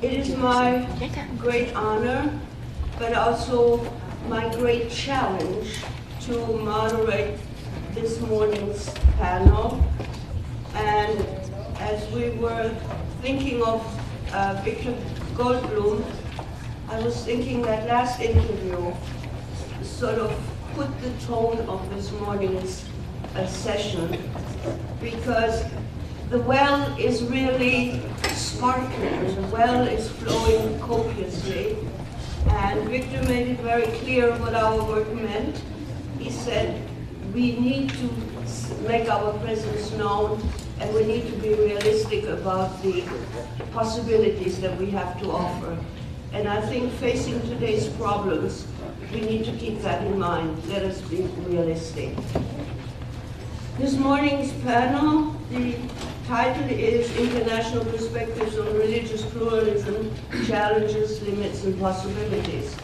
It is my great honor, but also my great challenge to moderate this morning's panel. And as we were thinking of Victor Goldblum, I was thinking that last interview sort of put the tone of this morning's session, because the well is really sparkling, the well is flowing copiously, and Victor made it very clear what our work meant. He said we need to make our presence known, and we need to be realistic about the possibilities that we have to offer. And I think facing today's problems, we need to keep that in mind. Let us be realistic. This morning's panel, the title is International Perspectives on Religious Pluralism, Challenges, Limits, and Possibilities.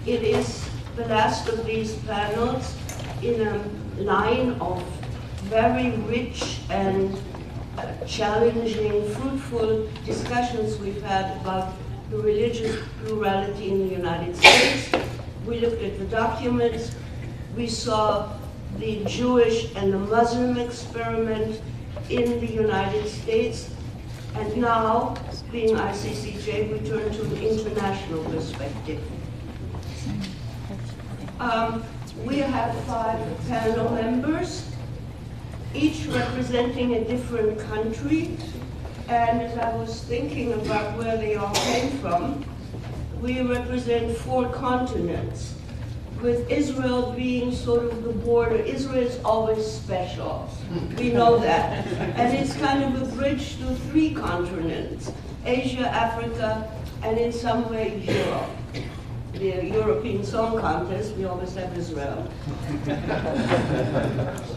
It is the last of these panels in a line of very rich and challenging, fruitful discussions we've had about the religious plurality in the United States. We looked at the documents, we saw the Jewish and the Muslim experiment in the United States, and now, being ICCJ, we turn to an international perspective. We have 5 panel members, each representing a different country, and as I was thinking about where they all came from, we represent 4 continents, with Israel being sort of the border. Israel is always special. We know that. And it's kind of a bridge to 3 continents, Asia, Africa, and in some way Europe. The European Song Contest, we always have Israel.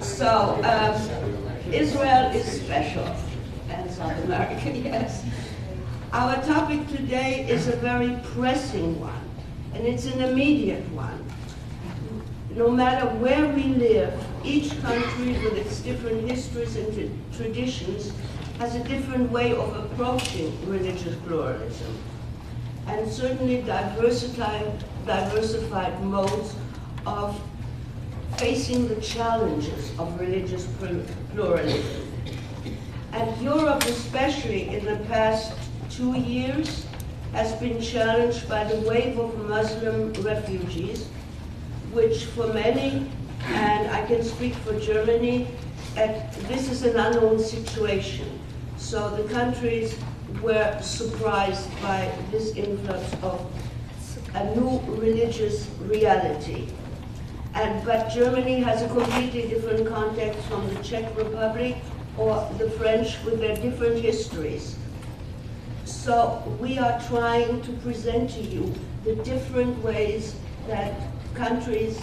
So Israel is special, and South America, yes. Our topic today is a very pressing one, and it's an immediate one. No matter where we live, each country with its different histories and traditions has a different way of approaching religious pluralism, and certainly diversified modes of facing the challenges of religious pluralism. And Europe, especially in the past 2 years, has been challenged by the wave of Muslim refugees, which for many, and I can speak for Germany, this is an unknown situation. So the countries were surprised by this influx of a new religious reality. But Germany has a completely different context from the Czech Republic or the French with their different histories. So we are trying to present to you the different ways that countries,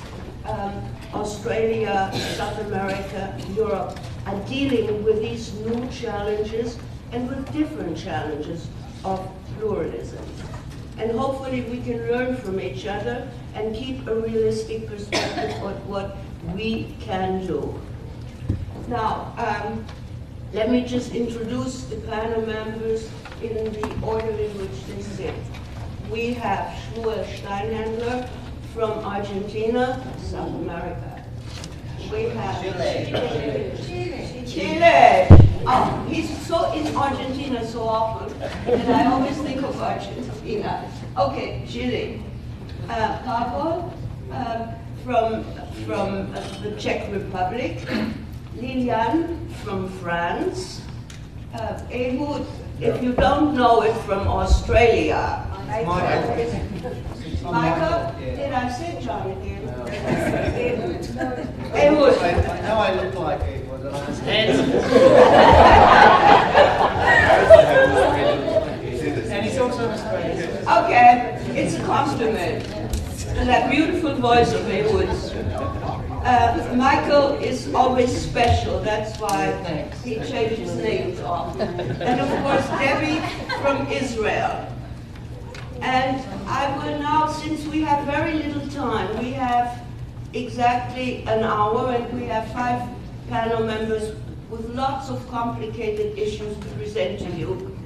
Australia, South America, Europe, are dealing with these new challenges and with different challenges of pluralism. And hopefully we can learn from each other and keep a realistic perspective on what we can do. Now, let me just introduce the panel members in the order in which they sit. We have Shmuel Szteinhendler from Argentina, South America. We have Chile. Oh, he's so in Argentina so often that I always think of Argentina. Okay, Chile. Pavol from the Czech Republic. Liliane from France. Ehud, if you don't know it, from Australia. Michael, did I say John again? Ehud. Now I look like Ehud. And he's also Australian. Okay, it's a compliment. That beautiful voice of Ehud's. Michael is always special, that's why he changes names often. And of course, Debbie from Israel. And I will now, since we have very little time, we have exactly an hour, and we have 5 panel members with lots of complicated issues to present to you.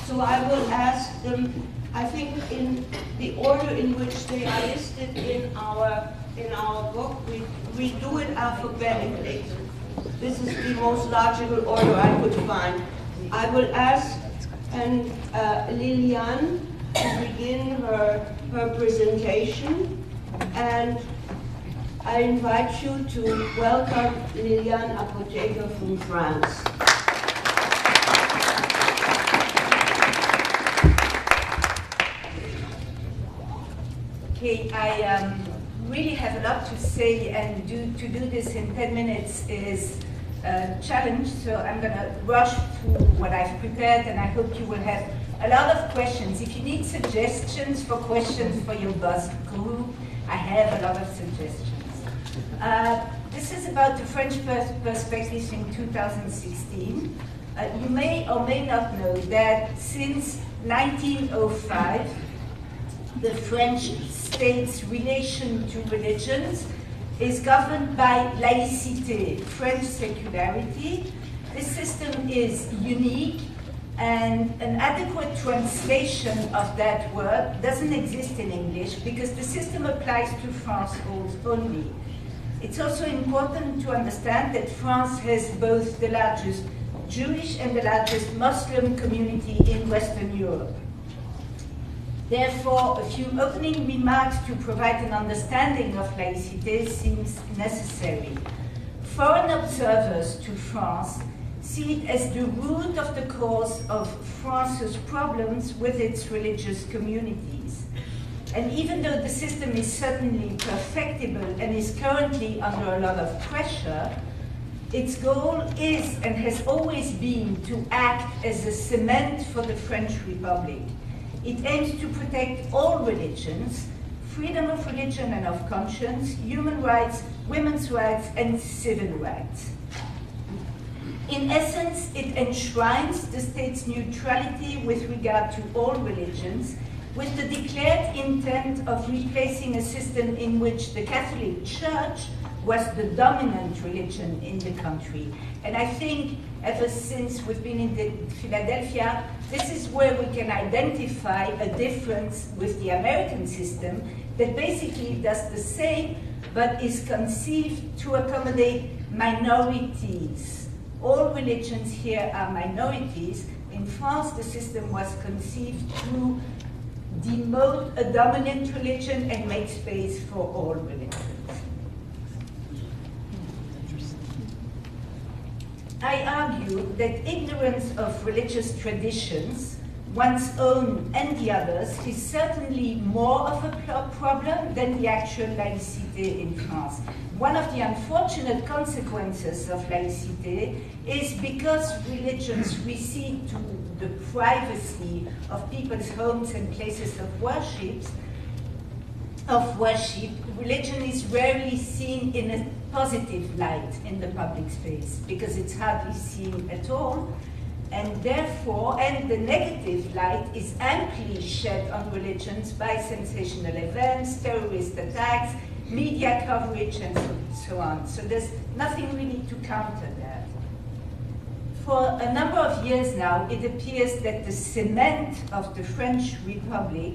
So I will ask them, I think in the order in which they are listed in our book, we do it alphabetically. This is the most logical order I could find. I will ask Liliane to begin her presentation, and I invite you to welcome Liliane Apotheker from France. Okay, I really have a lot to say, and to do this in 10 minutes is a challenge, so I'm going to rush through what I've prepared, and I hope you will have a lot of questions. If you need suggestions for questions for your bus group, I have a lot of suggestions. This is about the French perspective in 2016. You may or may not know that since 1905, the French state's relation to religions is governed by laïcité, French secularity. This system is unique, and an adequate translation of that word doesn't exist in English because the system applies to France only. It's also important to understand that France has both the largest Jewish and the largest Muslim community in Western Europe. Therefore, a few opening remarks to provide an understanding of laïcité seems necessary. Foreign observers to France see it as the root of the cause of France's problems with its religious communities. And even though the system is certainly perfectible and is currently under a lot of pressure, its goal is and has always been to act as a cement for the French Republic. It aims to protect all religions, freedom of religion and of conscience, human rights, women's rights, and civil rights. In essence, it enshrines the state's neutrality with regard to all religions, with the declared intent of replacing a system in which the Catholic Church was the dominant religion in the country. And I think ever since we've been in Philadelphia, this is where we can identify a difference with the American system that basically does the same, but is conceived to accommodate minorities. All religions here are minorities. In France, the system was conceived to demote a dominant religion and make space for all religions. I argue that ignorance of religious traditions, one's own and the others, is certainly more of a problem than the actual laïcité in France. One of the unfortunate consequences of laïcité is because religions recede to the privacy of people's homes and places of worship, religion is rarely seen in a positive light in the public space because it's hardly seen at all, and therefore, the negative light is amply shed on religions by sensational events, terrorist attacks, media coverage, and so on. So there's nothing really to counter that. For a number of years now, it appears that the cement of the French Republic,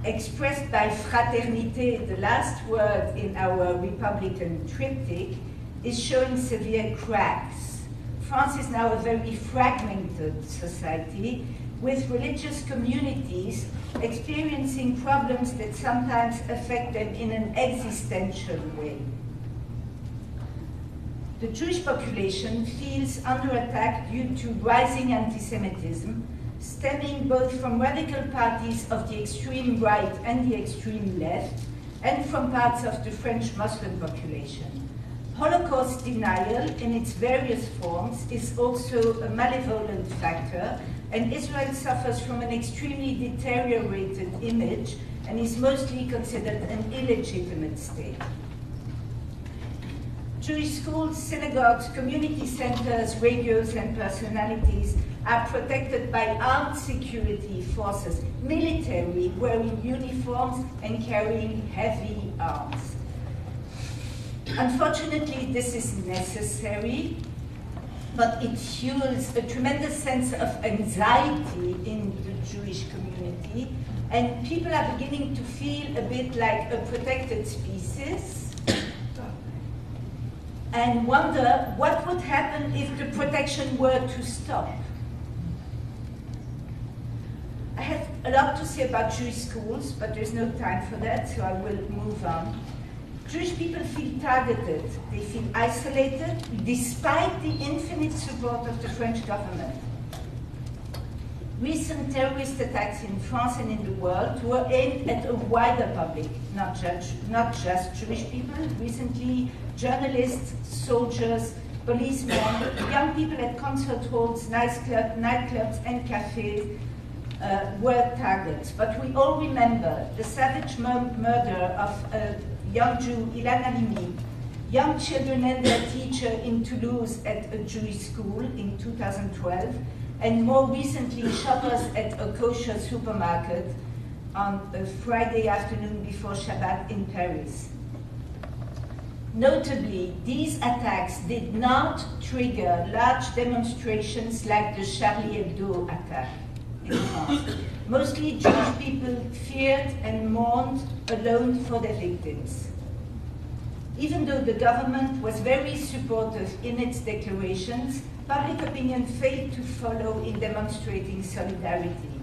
expressed by fraternité, the last word in our Republican triptych, is showing severe cracks. France is now a very fragmented society, with religious communities experiencing problems that sometimes affect them in an existential way. The Jewish population feels under attack due to rising anti-Semitism, stemming both from radical parties of the extreme right and the extreme left, and from parts of the French Muslim population. Holocaust denial in its various forms is also a malevolent factor, and Israel suffers from an extremely deteriorated image and is mostly considered an illegitimate state. Jewish schools, synagogues, community centers, radios, and personalities are protected by armed security forces, military wearing uniforms and carrying heavy arms. Unfortunately, this is necessary but it fuels a tremendous sense of anxiety in the Jewish community, and people are beginning to feel a bit like a protected species and wonder what would happen if the protection were to stop. I have a lot to say about Jewish schools, but there's no time for that, so I will move on. Jewish people feel targeted. They feel isolated, despite the infinite support of the French government. Recent terrorist attacks in France and in the world were aimed at a wider public, not just Jewish people. Recently, journalists, soldiers, policemen, young people at concert halls, nightclubs, and cafes were targets. But we all remember the savage murder of young Jew, Ilan Halimi, young children and their teacher in Toulouse at a Jewish school in 2012, and more recently, shoppers at a kosher supermarket on a Friday afternoon before Shabbat in Paris. Notably, these attacks did not trigger large demonstrations like the Charlie Hebdo attack in France. Mostly Jewish people feared and mourned alone for their victims. Even though the government was very supportive in its declarations, public opinion failed to follow in demonstrating solidarity.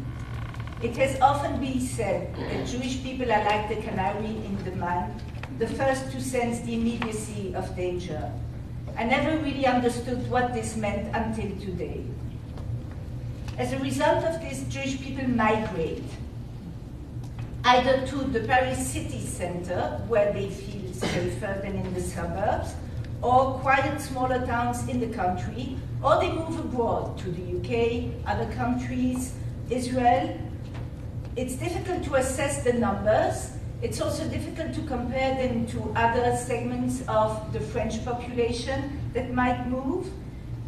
It has often been said that Jewish people are like the canary in the mine, the first to sense the immediacy of danger. I never really understood what this meant until today. As a result of this, Jewish people migrate, either to the Paris city center, where they feel safer than in the suburbs, or quiet smaller towns in the country, or they move abroad to the UK, other countries, Israel. It's difficult to assess the numbers. It's also difficult to compare them to other segments of the French population that might move,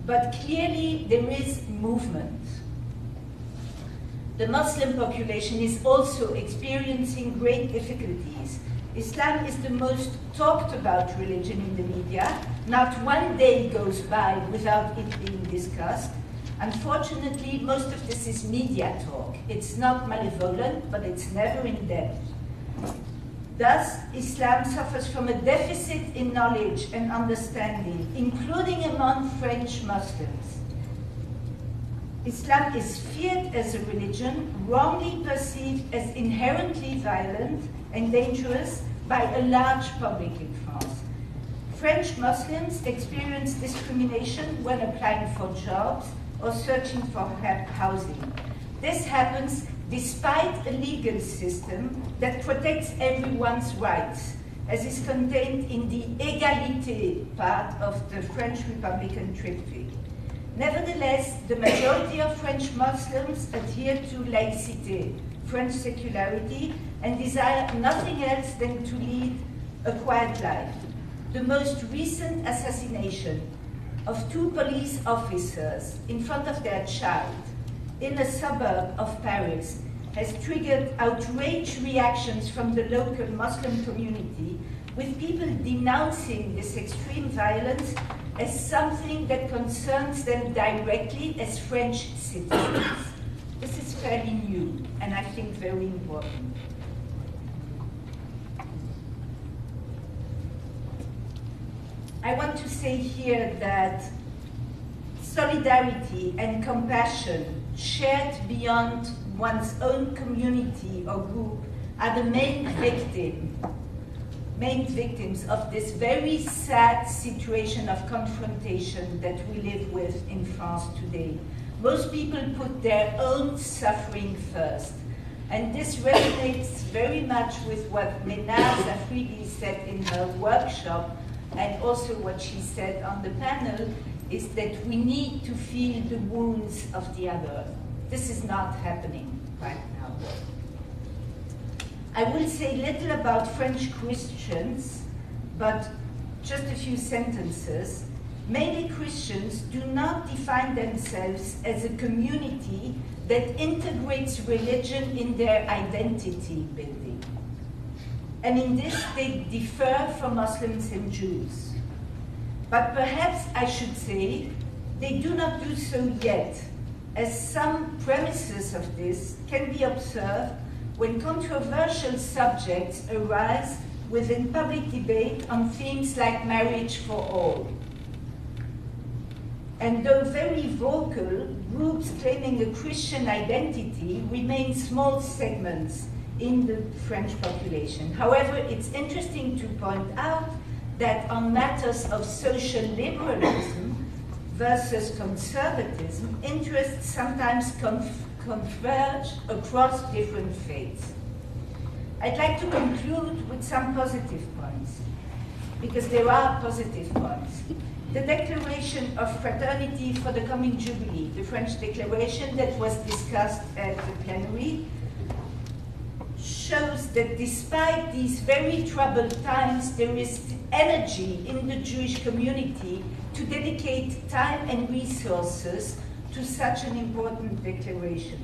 but clearly there is movement. The Muslim population is also experiencing great difficulties. Islam is the most talked about religion in the media. Not one day goes by without it being discussed. Unfortunately, most of this is media talk. It's not malevolent, but it's never in depth. Thus, Islam suffers from a deficit in knowledge and understanding, including among French Muslims. Islam is feared as a religion, wrongly perceived as inherently violent and dangerous by a large public in France. French Muslims experience discrimination when applying for jobs or searching for housing. This happens despite a legal system that protects everyone's rights, as is contained in the égalité part of the French Republican triptych. Nevertheless, the majority of French Muslims adhere to laïcité, French secularity, and desire nothing else than to lead a quiet life. The most recent assassination of 2 police officers in front of their child in a suburb of Paris has triggered outraged reactions from the local Muslim community, with people denouncing this extreme violence as something that concerns them directly as French citizens. This is fairly new, and I think very important. I want to say here that solidarity and compassion shared beyond one's own community or group are the main victims of this very sad situation of confrontation that we live with in France today. Most people put their own suffering first. And this resonates very much with what Mena Zafridi said in her workshop, and also what she said on the panel, is that we need to feel the wounds of the other. This is not happening right now. I will say little about French Christians, but just a few sentences. Many Christians do not define themselves as a community that integrates religion in their identity building. And in this, they differ from Muslims and Jews. But perhaps I should say, they do not do so yet, as some premises of this can be observed when controversial subjects arise within public debate on themes like marriage for all. And though very vocal, groups claiming a Christian identity remain small segments in the French population. However, it's interesting to point out that on matters of social liberalism versus conservatism, interests sometimes converge across different faiths. I'd like to conclude with some positive points, because there are positive points. The Declaration of Fraternity for the Coming Jubilee, the French declaration that was discussed at the plenary, shows that despite these very troubled times, there is energy in the Jewish community to dedicate time and resources to such an important declaration.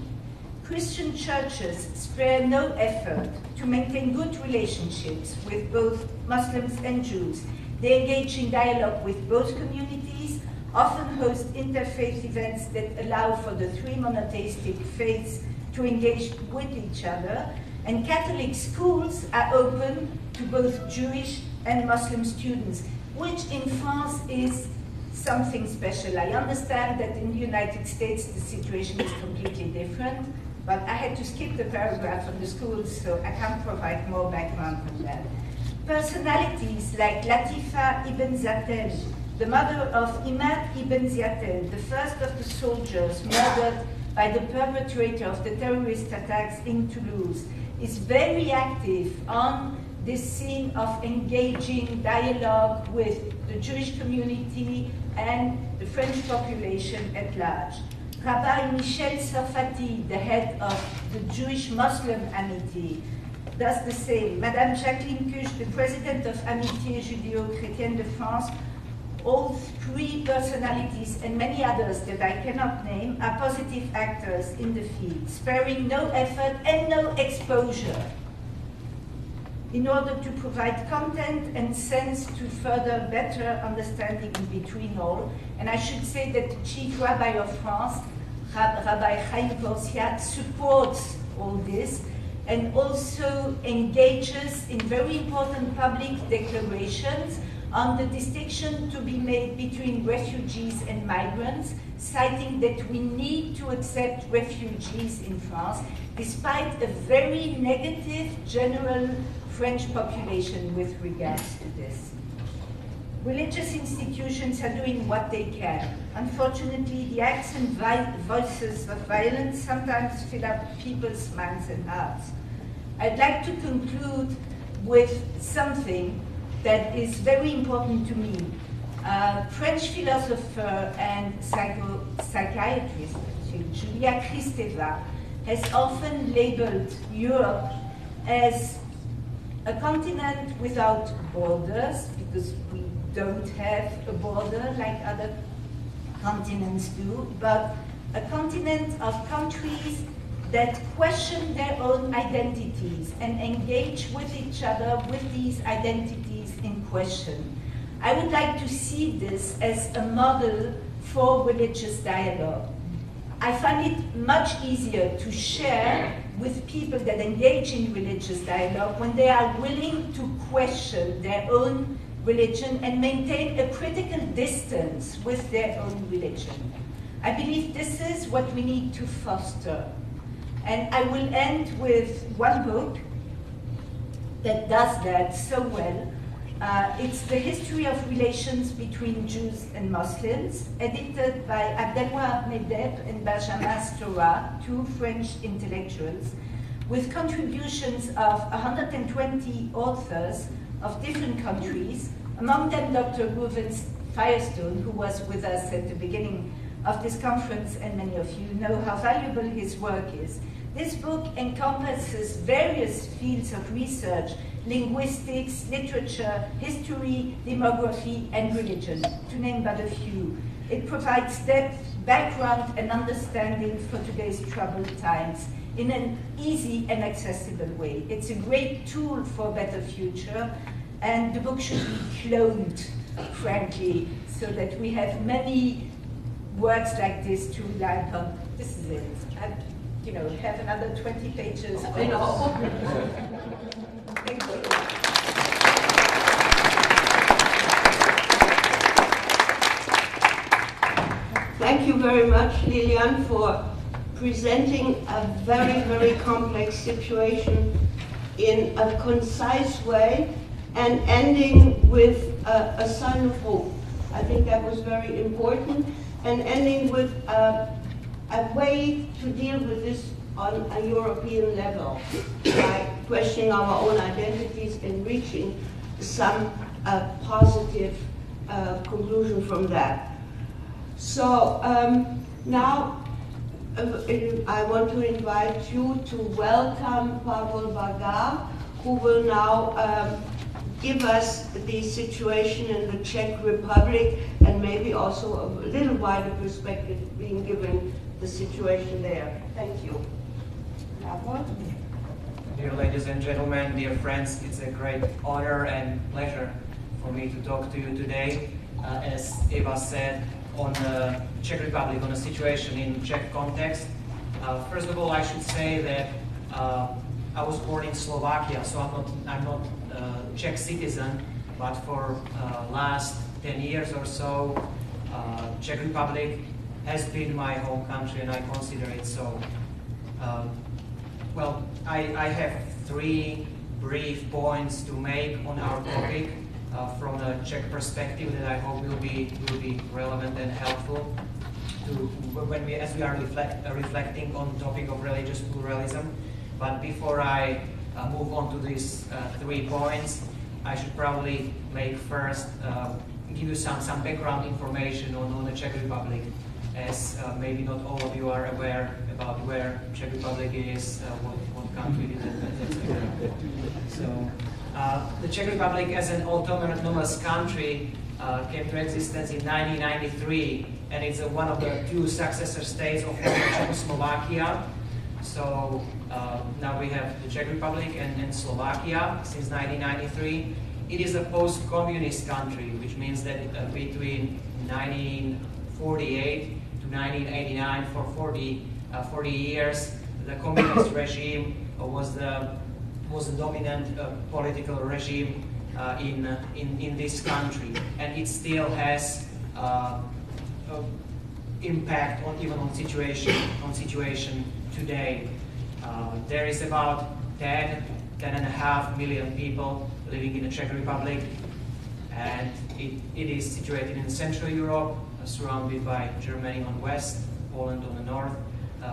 Christian churches spare no effort to maintain good relationships with both Muslims and Jews. They engage in dialogue with both communities, often host interfaith events that allow for the three monotheistic faiths to engage with each other, and Catholic schools are open to both Jewish and Muslim students, which in France is something special. I understand that in the United States the situation is completely different, but I had to skip the paragraph on the schools, so I can't provide more background on that. Personalities like Latifa ibn Zatel, the mother of Imad ibn Ziatel, the first of the soldiers murdered by the perpetrator of the terrorist attacks in Toulouse, is very active on this scene of engaging dialogue with the Jewish community and the French population at large. Rabbi Michel Sarfati, the head of the Jewish-Muslim Amity, does the same. Madame Jacqueline Cuche, the president of Amitié Judéo-Chrétienne de France, all three personalities and many others that I cannot name are positive actors in the field, sparing no effort and no exposure in order to provide content and sense to further better understanding in between all. And I should say that the chief rabbi of France, Rabbi Chaim Korsia, supports all this and also engages in very important public declarations on the distinction to be made between refugees and migrants, citing that we need to accept refugees in France, despite a very negative general French population with regards to this. Religious institutions are doing what they can. Unfortunately, the acts and voices of violence sometimes fill up people's minds and hearts. I'd like to conclude with something that is very important to me. French philosopher and psychiatrist, Julia Kristeva, has often labeled Europe as a continent without borders, because we don't have a border like other continents do, but a continent of countries that question their own identities and engage with each other with these identities in question. I would like to see this as a model for religious dialogue. I find it much easier to share with people that engage in religious dialogue when they are willing to question their own religion and maintain a critical distance with their own religion. I believe this is what we need to foster. And I will end with one book that does that so well. It's The History of Relations Between Jews and Muslims, edited by Abdelwahab Medeb and Benjamin Stora, two French intellectuals, with contributions of 120 authors of different countries, among them Dr. Reuven Firestone, who was with us at the beginning of this conference, and many of you know how valuable his work is. This book encompasses various fields of research: linguistics, literature, history, demography, and religion, to name but a few. It provides depth, background, and understanding for today's troubled times in an easy and accessible way. It's a great tool for a better future, and the book should be cloned, frankly, so that we have many words like this to rely upon. This is it. And, you know, have another 20 pages. I know. Thank you. Thank you very much, Liliane, for presenting a very, very complex situation in a concise way and ending with a sign of hope. I think that was very important, and ending with a way to deal with this on a European level by questioning our own identities and reaching some positive conclusion from that. So now I want to invite you to welcome Pavol Bargár, who will now give us the situation in the Czech Republic and maybe also a little wider perspective being given the situation there. Thank you. Pavol? Dear ladies and gentlemen, dear friends, it's a great honor and pleasure for me to talk to you today. As Eva said, on the Czech Republic, on a situation in Czech context. First of all, I should say that I was born in Slovakia, so I'm not a Czech citizen, but for last 10 years or so, Czech Republic has been my home country, and I consider it so. Well, I have 3 brief points to make on our topic. From the Czech perspective that I hope will be relevant and helpful to as we are reflecting on the topic of religious pluralism. But before I move on to these 3 points, I should probably give you some background information on the Czech Republic, as maybe not all of you are aware about where Czech Republic is, what country it is, etc. So. The Czech Republic as an autonomous country came to existence in 1993, and it's one of the 2 successor states of Czechoslovakia. So now we have the Czech Republic and Slovakia since 1993. It is a post-communist country, which means that between 1948 to 1989, for 40 years, the communist regime was the dominant political regime in this country, and it still has impact on situation today. There is about 10.5 million people living in the Czech Republic, and it is situated in Central Europe, surrounded by Germany on the west, Poland on the north,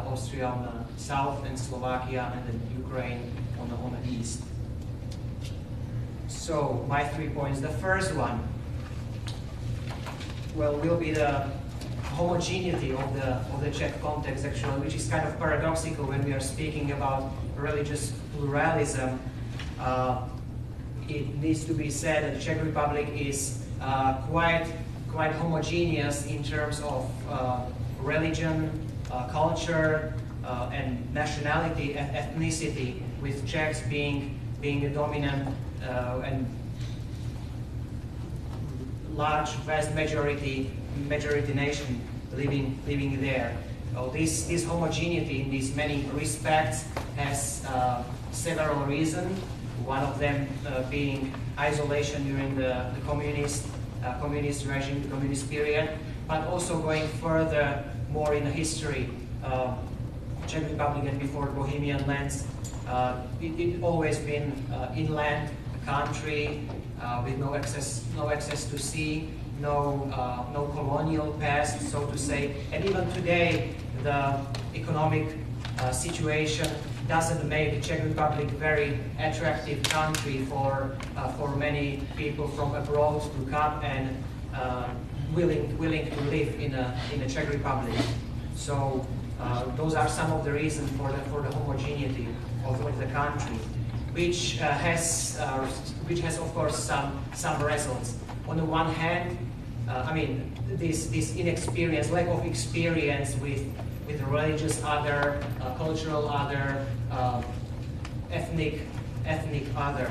Austria on the south, and Slovakia and then Ukraine on the east. So my 3 points. The first one, well, will be the homogeneity of the Czech context, actually, which is kind of paradoxical when we are speaking about religious pluralism. It needs to be said that the Czech Republic is quite homogeneous in terms of religion, culture, and nationality and ethnicity, with Czechs being a dominant and large, vast majority nation living there. This homogeneity in these many respects has several reasons. One of them being isolation during the communist regime, the communist period, but also going further more in the history. Czech Republic and before Bohemian lands, it always been inland country with no access to sea, no colonial past, so to say, and even today the economic situation doesn't make the Czech Republic very attractive country for many people from abroad to come and willing to live in the Czech Republic. So those are some of the reasons for the homogeneity of the country, which has of course some results. On the one hand, I mean this inexperience, lack of experience with religious other, cultural other, ethnic other.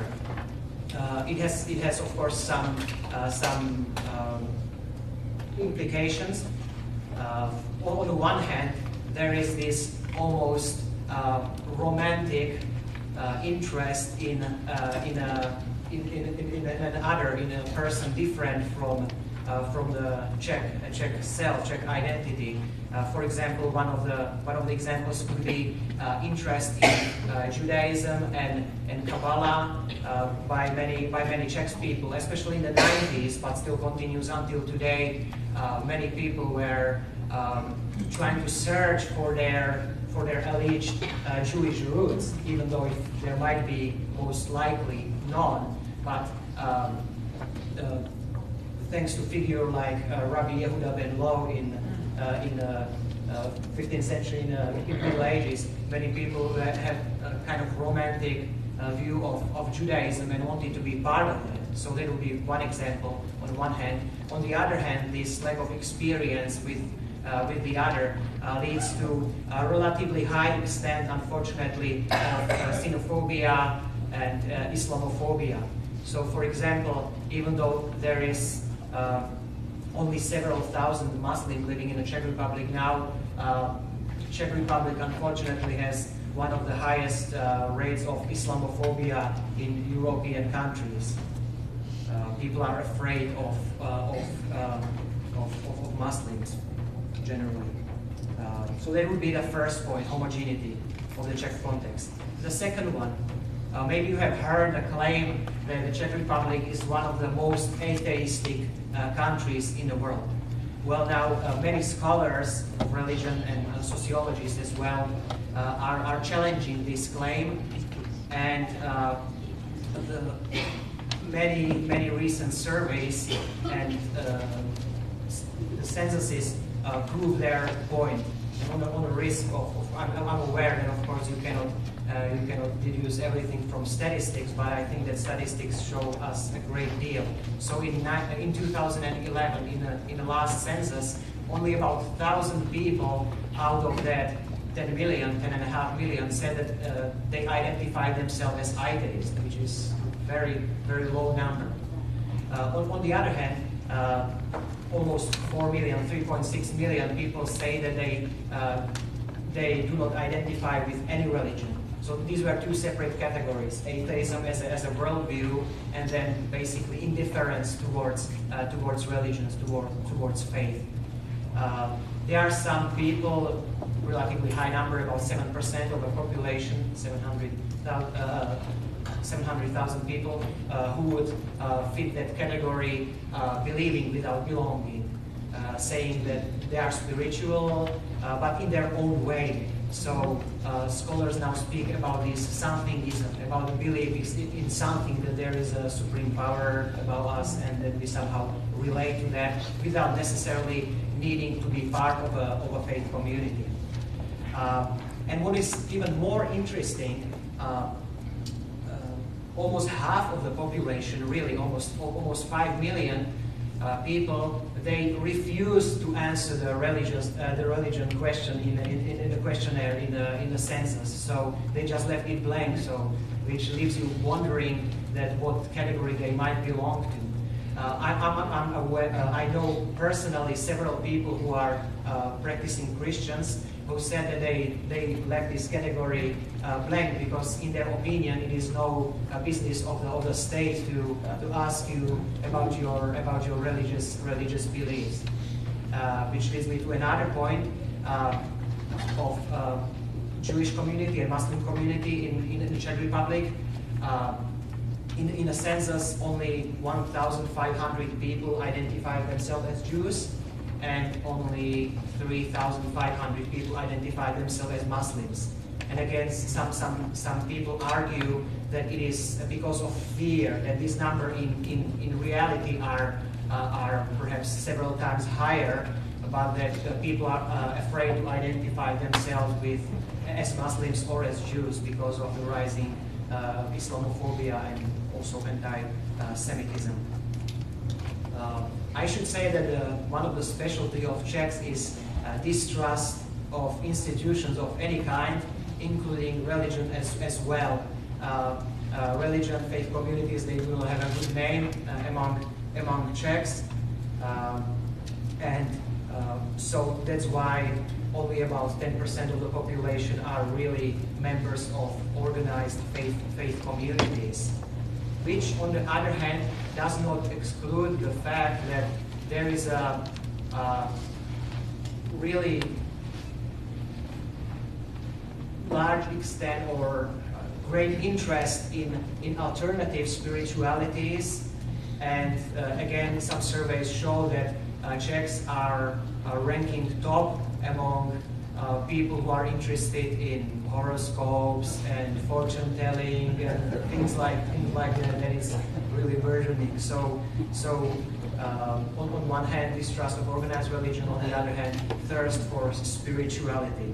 It has of course some implications. on the one hand, there is this almost romantic interest in a person different from the Czech self, Czech identity. For example, one of the examples could be interest in Judaism and Kabbalah by many Czech people, especially in the 90s, but still continues until today. Many people were trying to search for their alleged Jewish roots, even though there might be most likely none. But thanks to figure like Rabbi Yehuda ben Lo in the 15th century, in the Middle Ages, many people had a kind of romantic view of Judaism and wanted to be part of it. So that would be one example on one hand. On the other hand, this lack of experience with the other leads to a relatively high extent, unfortunately, of xenophobia and Islamophobia. So, for example, even though there is only several thousand Muslims living in the Czech Republic now, Czech Republic unfortunately has one of the highest rates of Islamophobia in European countries. People are afraid of Muslims generally. So that would be the first point, homogeneity of the Czech context. The second one, maybe you have heard the claim that the Czech Republic is one of the most atheistic countries in the world. Well, now many scholars of religion and sociologists as well are challenging this claim, and many recent surveys and the censuses prove their point. And on the risk of I'm aware that of course you cannot deduce everything from statistics, but I think that statistics show us a great deal. So in 2011, in the last census, only about 1,000 people out of that 10.5 million said that they identify themselves as atheists, which is very, very low number. On the other hand, almost 4 million, 3.6 million people say that they do not identify with any religion. So these were two separate categories: atheism as a worldview, and then basically indifference towards religions, towards faith. There are some people, relatively high number, about 7% of the population, 700,000 people, who would fit that category, believing without belonging, saying that they are spiritual, but in their own way. So scholars now speak about this somethingism, about the belief in something, that there is a supreme power above us, and that we somehow relate to that without necessarily needing to be part of a faith community. And what is even more interesting, almost half of the population, really almost 5 million people, they refuse to answer the religion question in the questionnaire, in the census. So they just left it blank. So which leaves you wondering that what category they might belong to. I'm aware. I know personally several people who are practicing Christians who said that they left this category blank because, in their opinion, it is no business of the state to ask you about your religious beliefs. Which leads me to another point of Jewish community and Muslim community in the Czech Republic. In a census, only 1,500 people identify themselves as Jews, and only 3,500 people identify themselves as Muslims. And again, some people argue that it is because of fear that this number in reality are perhaps several times higher, but that people are afraid to identify themselves as Muslims or as Jews because of the rising Islamophobia and also anti-Semitism. I should say that one of the specialty of Czechs is distrust of institutions of any kind, including religion as well. Religion, faith communities, they do not have a good name among Czechs, and So that's why only about 10% of the population are really members of organized faith communities, which on the other hand does not exclude the fact that there is a really large extent or great interest in alternative spiritualities, and again some surveys show that Czechs are ranking top among people who are interested in horoscopes and fortune telling and things like that. That is really burgeoning. So on one hand, distrust of organized religion; on the other hand, thirst for spirituality.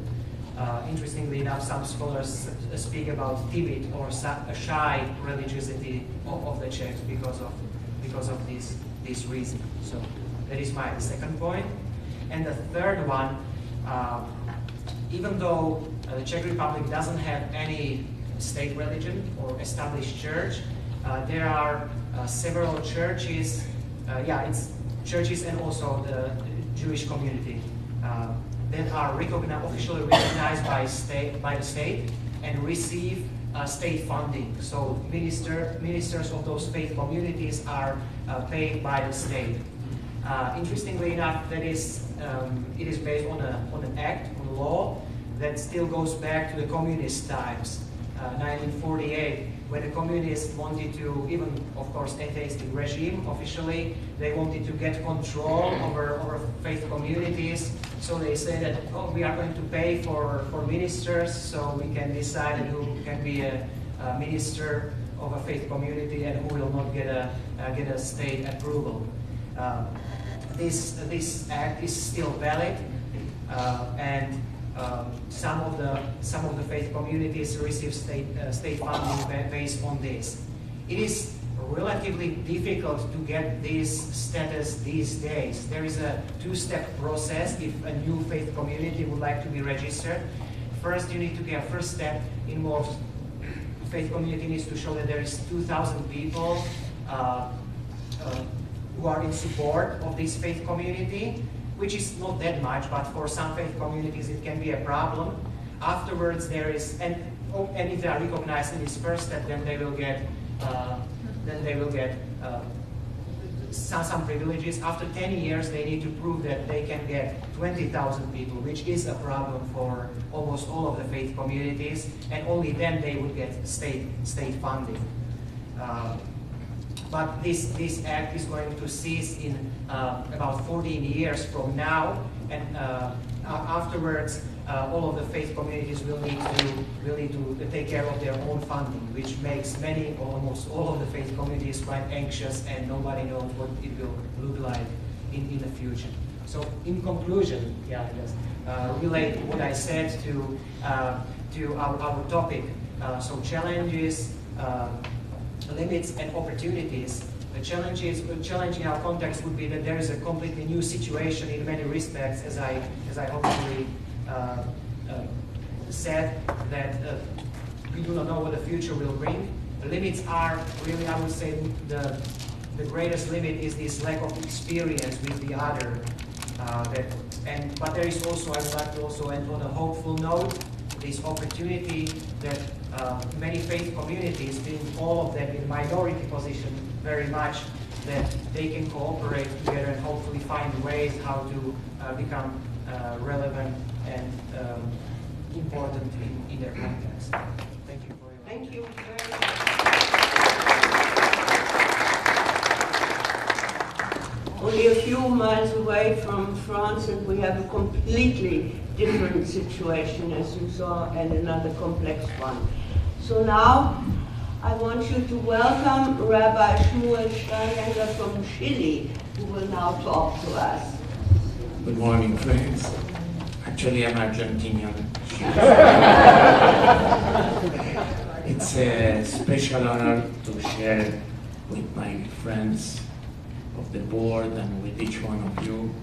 Interestingly enough, some scholars speak about timid or shy religiosity of the Czechs because of this reason. So that is my second point. And the third one, even though the Czech Republic doesn't have any state religion or established church, there are several churches. It's churches and also the Jewish community that are officially recognized by the state and receive state funding. So ministers of those faith communities are paid by the state. Interestingly enough, it is based on an act, on a law that still goes back to the communist times, 1948, when the communists wanted to, even of course atheistic regime officially, they wanted to get control over faith communities. So they say that, oh, we are going to pay for ministers so we can decide who can be a minister of a faith community and who will not get a state approval. This act is still valid, and some of the faith communities receive state funding based on this. It is relatively difficult to get this status these days. There is a two-step process if a new faith community would like to be registered. First, you need to get first step involves faith community needs to show that there is 2,000 people who are in support of this faith community, which is not that much, but for some faith communities it can be a problem. Afterwards, there is, and if they are recognized in this first step, then they will get some privileges. After 10 years, they need to prove that they can get 20,000 people, which is a problem for almost all of the faith communities, and only then they would get state funding. But this act is going to cease in about 14 years from now, and afterwards, all of the faith communities will need to take care of their own funding, which makes many or almost all of the faith communities quite anxious, and nobody knows what it will look like in the future. So, in conclusion, relate what I said to our topic. So, challenges, limits, and opportunities. The challenge in our context would be that there is a completely new situation in many respects, as I hopefully said, that we do not know what the future will bring. The limits are really, I would say, the greatest limit is this lack of experience with the other. But there is also, I would like to also end on a hopeful note, this opportunity that many faith communities, being all of them in minority position very much, that they can cooperate together and hopefully find ways how to become relevant and important in their context. Thank you for your Thank you very much. Only a few miles away from France, and we have a completely different situation, as you saw, and another complex one. So now, I want you to welcome Rabbi Shmuel Szteinhendler from Chile, who will now talk to us. Good morning, friends. Actually, I'm Argentinian. It's a special honor to share with my friends of the board and with each one of you,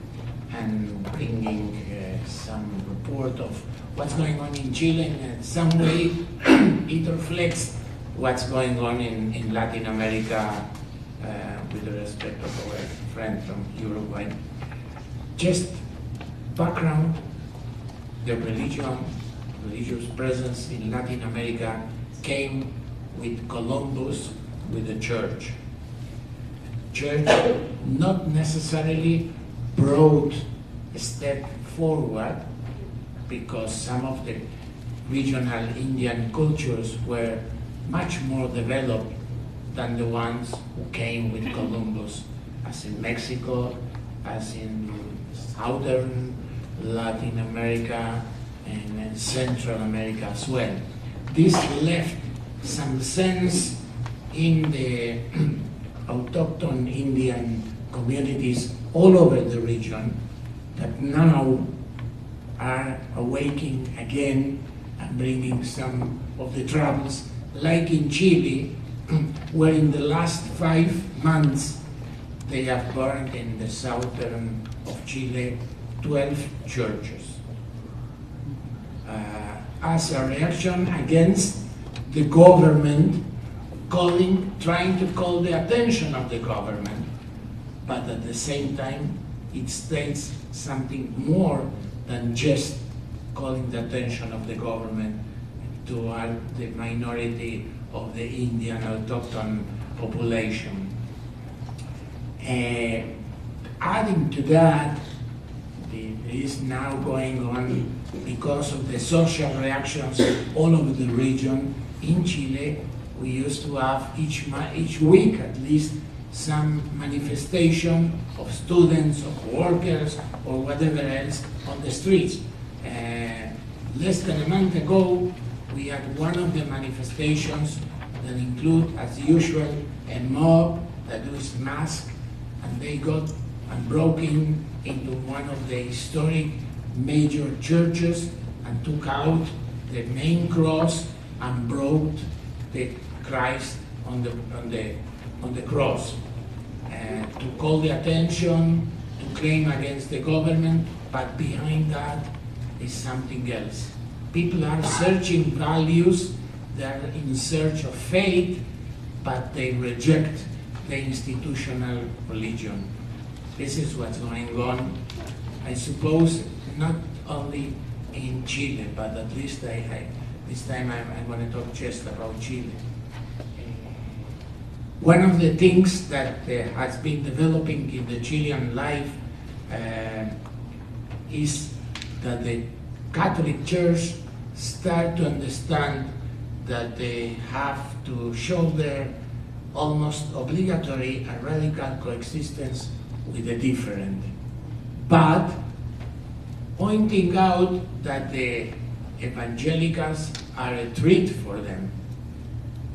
and bringing some report of what's going on in Chile. In some way, it reflects what's going on in Latin America with respect of our friend from Uruguay. Just background, the religious presence in Latin America came with Columbus, with the church. Church not necessarily brought a step forward because some of the regional Indian cultures were much more developed than the ones who came with Columbus, as in Mexico, as in southern Latin America, and Central America as well. This left some sense in the autochthon Indian communities all over the region that now are awaking again and bringing some of the troubles, like in Chile, where in the last 5 months they have burned in the southern of Chile 12 churches as a reaction against the government trying to call the attention of the government, but at the same time it states something more than just calling the attention of the government toward the minority of the Indian autochthon population. Adding to that, there is now going on, because of the social reactions all over the region. In Chile, we used to have each week at least some manifestation of students, of workers, or whatever else on the streets. Less than a month ago, we had one of the manifestations that include, as usual, a mob that was masked, and they got and broke into one of the historic major churches and took out the main cross and broke the Christ on the cross to call the attention, to claim against the government, but behind that is something else. People are searching values, they are in search of faith, but they reject the institutional religion. This is what's going on, I suppose, not only in Chile, but at least this time I'm going to talk just about Chile. One of the things that has been developing in the Chilean life is that the Catholic Church start to understand that they have to shoulder almost obligatory and radical coexistence with the different, but pointing out that the evangelicals are a treat for them.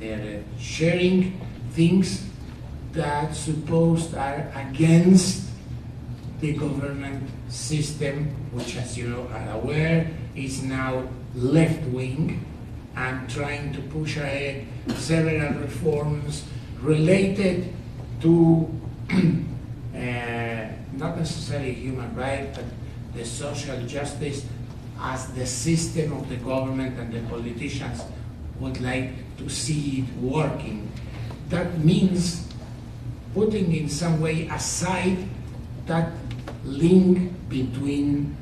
They're sharing things that supposed are against the government system, which, as you are aware, is now left-wing and trying to push ahead several reforms related to not necessarily human rights, but the social justice as the system of the government and the politicians would like to see it working. That means putting in some way aside that link between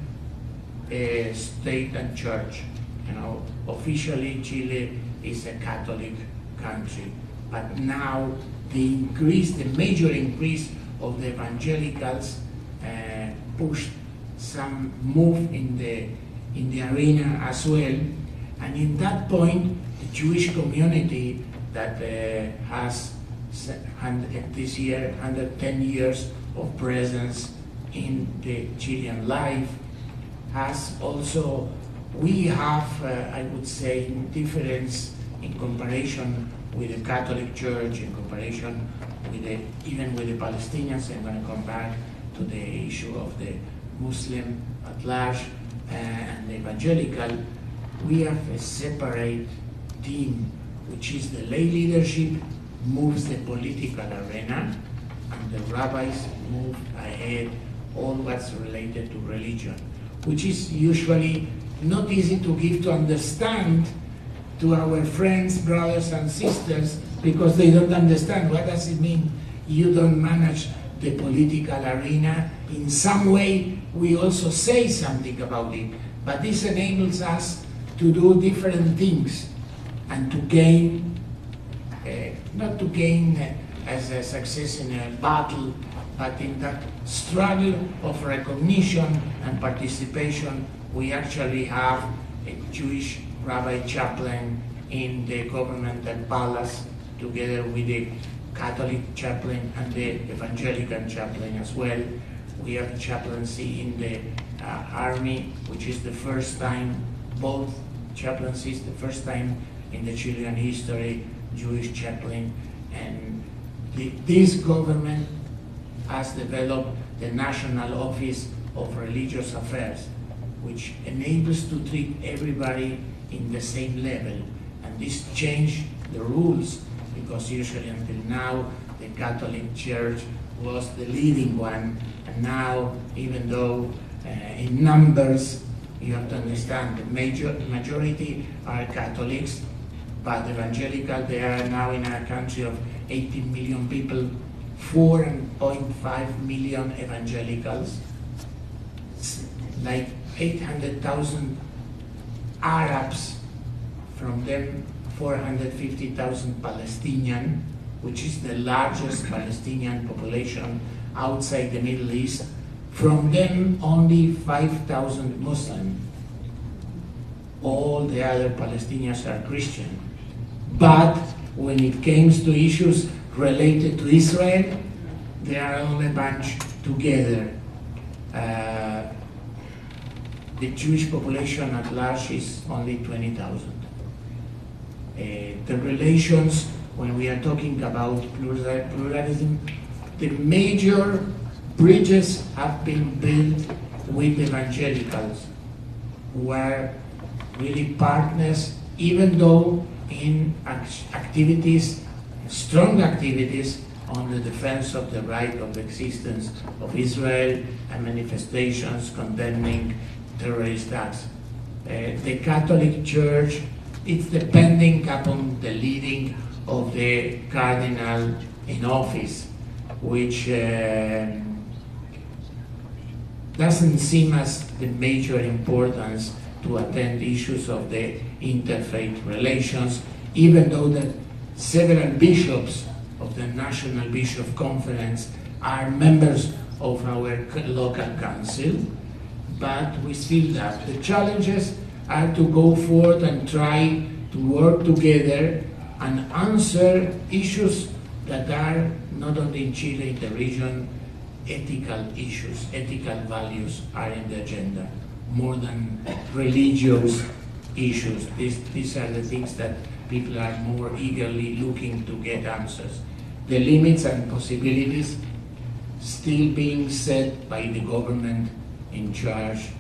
state and church. You know, officially Chile is a Catholic country, but now the major increase of the evangelicals pushed some move in the arena as well, and in that point, the Jewish community that has this year 110 years of presence in the Chilean life has also, we have, I would say, difference in comparison with the Catholic Church, in comparison with even with the Palestinians. I'm going to come back to the issue of the Muslim at large and the evangelical. We have a separate team, which is the lay leadership moves the political arena, and the rabbis move ahead all what's related to religion, which is usually not easy to give to understand to our friends, brothers and sisters, because they don't understand what does it mean you don't manage the political arena. In some way, we also say something about it, but this enables us to do different things and to gain, not to gain as a success in a battle, but in that struggle of recognition and participation. We actually have a Jewish rabbi chaplain in the governmental palace, together with the Catholic chaplain and the evangelical chaplain as well. We have chaplaincy in the army, which is the first time, both chaplaincies, the first time in the Chilean history, Jewish chaplain. And this government has developed the National Office of Religious Affairs, which enables to treat everybody in the same level. And this changed the rules, because usually until now the Catholic Church was the leading one, and now, even though in numbers, you have to understand the majority are Catholics, but evangelical, they are now in a country of 18 million people, 4.5 million evangelicals, like 800,000 Arabs, from them 450,000 Palestinian, which is the largest Palestinian population outside the Middle East. From them, only 5,000 Muslim. All the other Palestinians are Christian. But when it comes to issues related to Israel, they are all a bunch together. The Jewish population at large is only 20,000. The relations, when we are talking about pluralism, the major bridges have been built with evangelicals, who are really partners, even though in activities, strong activities on the defense of the right of existence of Israel and manifestations condemning terrorist acts. The Catholic Church, it's depending upon the leading of the cardinal in office, which doesn't seem as the major importance to attend issues of the interfaith relations, even though that several bishops of the National Bishop Conference are members of our local council, but we still have the challenges are to go forward and try to work together and answer issues that are not only in Chile, in the region, ethical issues, ethical values are in the agenda, more than religious issues. These are the things that people are more eagerly looking to get answers. The limits and possibilities still being set by the government in charge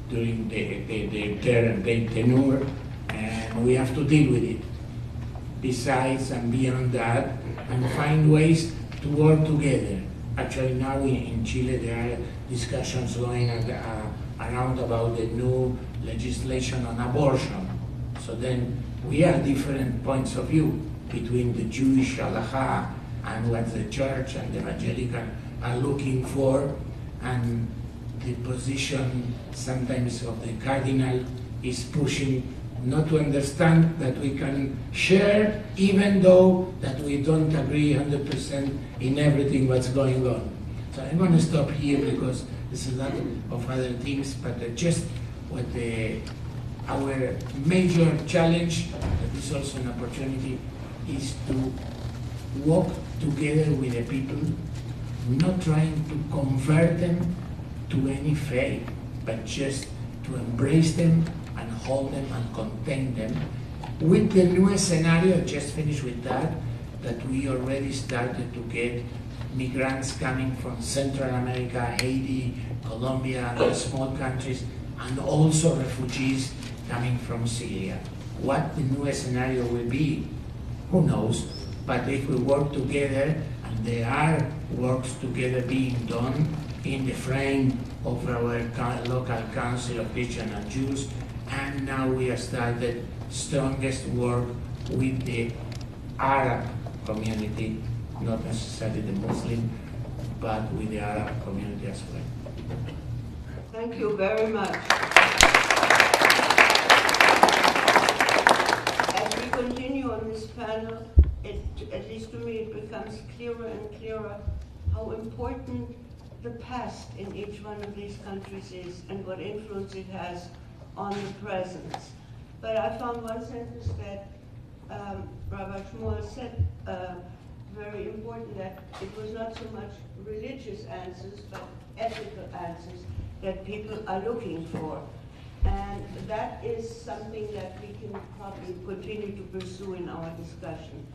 during the tenure, and we have to deal with it. Besides and beyond that, and find ways to work together. Actually now in Chile there are discussions going around about the new legislation on abortion. So then we have different points of view between the Jewish halacha and what the church and the evangelical are looking for, and the position sometimes of the cardinal is pushing not to understand that we can share, even though that we don't agree 100% in everything what's going on. So I'm going to stop here because there's a lot of other things, but just what our major challenge, that is also an opportunity, is to walk together with the people, not trying to convert them to any faith, but just to embrace them and hold them and contain them. With the new scenario, just finished with that we already started to get migrants coming from Central America, Haiti, Colombia, and small countries, and also refugees coming from Syria. What the new scenario will be, who knows? But if we work together, and there are works together being done in the frame of our local Council of Christians and Jews, and now we have started strongest work with the Arab community not necessarily the Muslim, but with the Arab community as well. Thank you very much. As we continue on this panel, at least to me, it becomes clearer and clearer how important the past in each one of these countries is and what influence it has on the present. But I found one sentence that Rabbi Shmuel said very important, that it was not so much religious answers, but ethical answers that people are looking for. And that is something that we can probably continue to pursue in our discussion.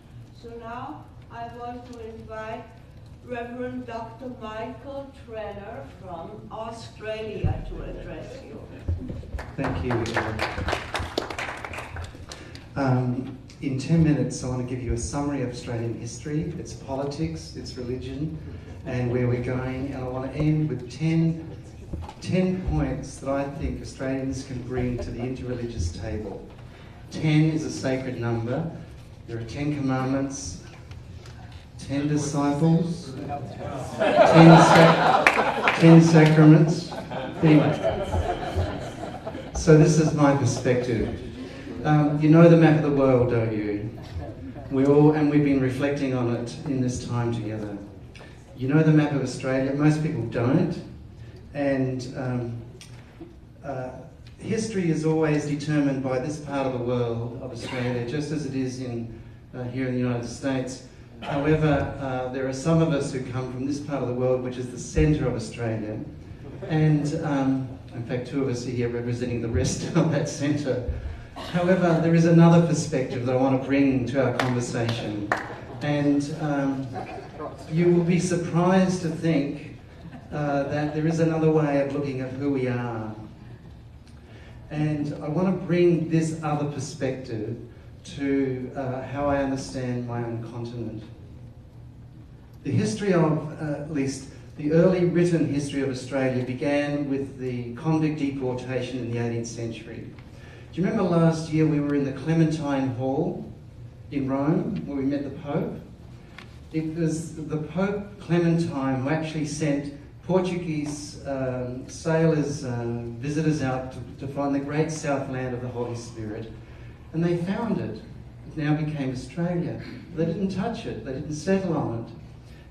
So now I want to invite Reverend Dr. Michael Trainor from Australia to address you. Thank you. In 10 minutes, I want to give you a summary of Australian history, its politics, its religion, and where we're going. And I want to end with 10 points that I think Australians can bring to the interreligious table. 10 is a sacred number. There are 10 commandments, 10 disciples, 10 sacraments. So this is my perspective. You know the map of the world, don't you? We've been reflecting on it in this time together. You know the map of Australia. Most people don't. And history is always determined by this part of the world of Australia, just as it is here in the United States. However, there are some of us who come from this part of the world, which is the centre of Australia. And in fact, 2 of us are here representing the rest of that centre. However, there is another perspective that I want to bring to our conversation. And you will be surprised to think that there is another way of looking at who we are. And I want to bring this other perspective to how I understand my own continent. The history of, at least the early written history of Australia, began with the convict deportation in the 18th century. Do you remember last year we were in the Clementine Hall in Rome where we met the Pope? It was the Pope Clementine who actually sent Portuguese sailors, visitors out to find the great southland of the Holy Spirit. And they found it. It now became Australia. They didn't touch it. They didn't settle on it.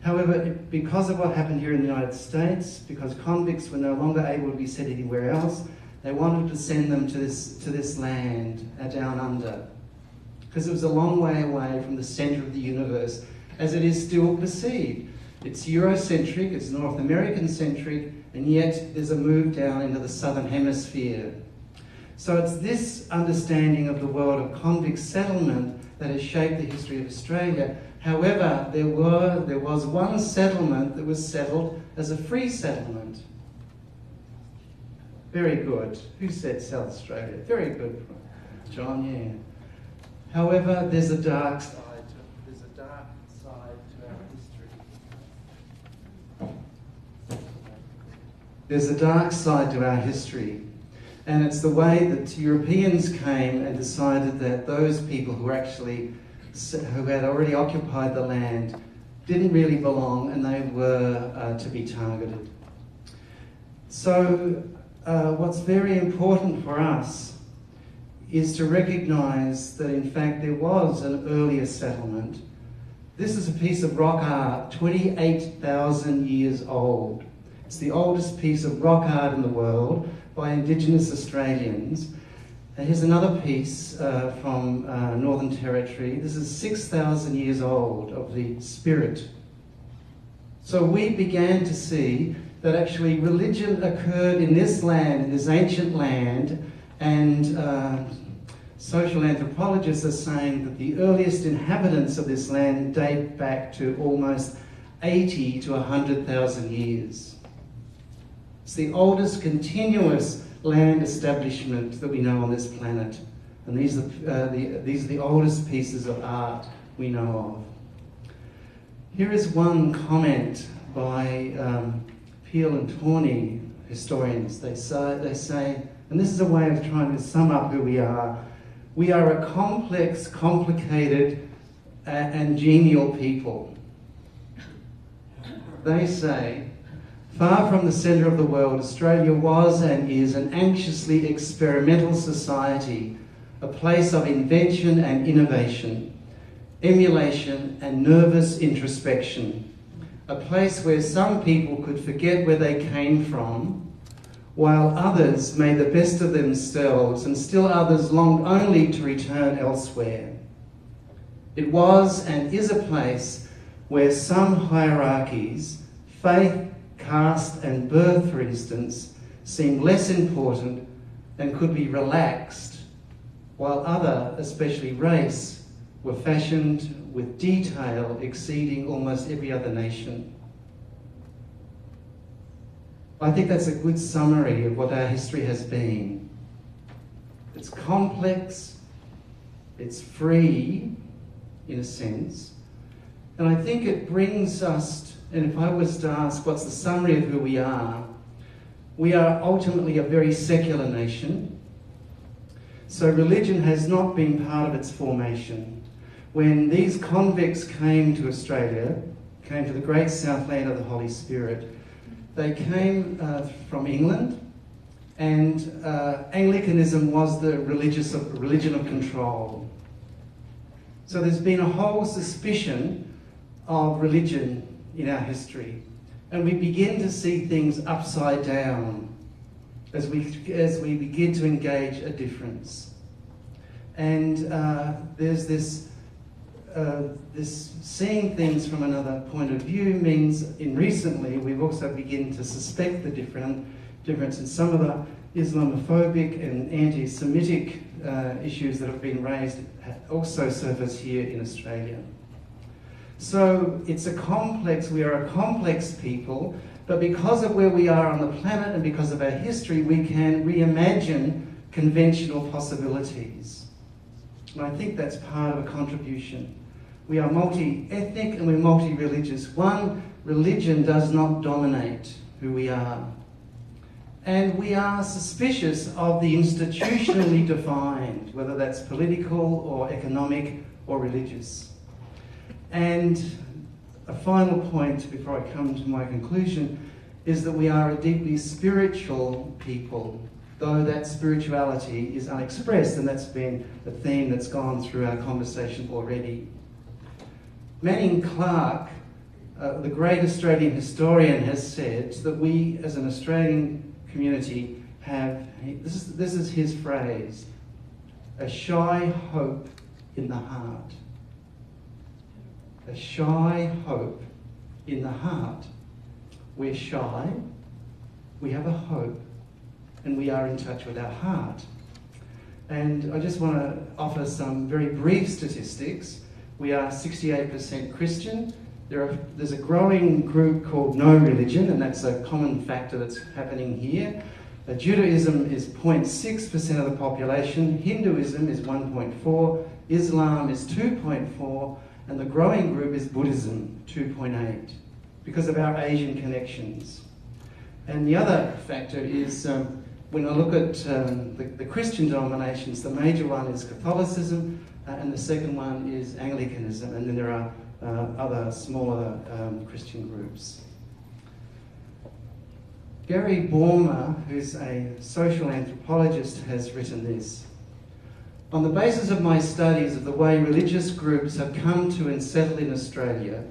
However, because of what happened here in the United States, because convicts were no longer able to be sent anywhere else, they wanted to send them to this land down under. Because it was a long way away from the centre of the universe, as it is still perceived. It's Eurocentric, it's North American-centric, and yet there's a move down into the southern hemisphere. So it's this understanding of the world of convict settlement that has shaped the history of Australia. However, there was one settlement that was settled as a free settlement. Very good. Who said South Australia? Very good, John, yeah. However, there's a dark side to our history. There's a dark side to our history. And it's the way that Europeans came and decided that those people who had already occupied the land didn't really belong, and they were to be targeted. So what's very important for us is to recognise that in fact there was an earlier settlement. This is a piece of rock art, 28,000 years old. It's the oldest piece of rock art in the world by Indigenous Australians. And here's another piece from Northern Territory. This is 6,000 years old, of the spirit. So we began to see that actually religion occurred in this land, in this ancient land, and social anthropologists are saying that the earliest inhabitants of this land date back to almost 80 to 100,000 years. It's the oldest continuous land establishment that we know on this planet. And these are the oldest pieces of art we know of. Here is one comment by Peel and Tawney historians. They say, and this is a way of trying to sum up who we are a complex, complicated, and genial people. they say, far from the centre of the world, Australia was and is an anxiously experimental society, a place of invention and innovation, emulation and nervous introspection, a place where some people could forget where they came from, while others made the best of themselves and still others longed only to return elsewhere. It was and is a place where some hierarchies, faith, caste and birth, for instance, seemed less important and could be relaxed, while other, especially race, were fashioned with detail exceeding almost every other nation. I think that's a good summary of what our history has been. It's complex, it's free, in a sense, and I think it brings us, and if I was to ask what's the summary of who we are ultimately a very secular nation. So religion has not been part of its formation. When these convicts came to Australia, came to the great Southland of the Holy Spirit, they came from England, and Anglicanism was the religion of control. So there's been a whole suspicion of religion in our history, and we begin to see things upside down as we begin to engage a difference. And there's this seeing things from another point of view means, in recently, we've also begun to suspect the difference in some of the Islamophobic and anti-Semitic issues that have been raised also surface here in Australia. So it's a complex, we are a complex people, but because of where we are on the planet and because of our history, we can reimagine conventional possibilities. And I think that's part of a contribution. We are multi-ethnic and we're multi-religious. One religion does not dominate who we are. And we are suspicious of the institutionally defined, whether that's political or economic or religious. And a final point before I come to my conclusion is that we are a deeply spiritual people, though that spirituality is unexpressed, and that's been a theme that's gone through our conversation already. Manning Clark, the great Australian historian, has said that we as an Australian community have, this is his phrase, a shy hope in the heart. A shy hope in the heart. We're shy, we have a hope, and we are in touch with our heart. And I just want to offer some very brief statistics. We are 68% Christian. There's a growing group called No Religion, and that's a common factor that's happening here. Judaism is 0.6% of the population, Hinduism is 1.4%, Islam is 2.4%, and the growing group is Buddhism, 2.8%, because of our Asian connections. And the other factor is, when I look at the Christian denominations, the major one is Catholicism, and the second one is Anglicanism, and then there are other smaller Christian groups. Gary Bormer, who's a social anthropologist, has written this. On the basis of my studies of the way religious groups have come to and settled in Australia,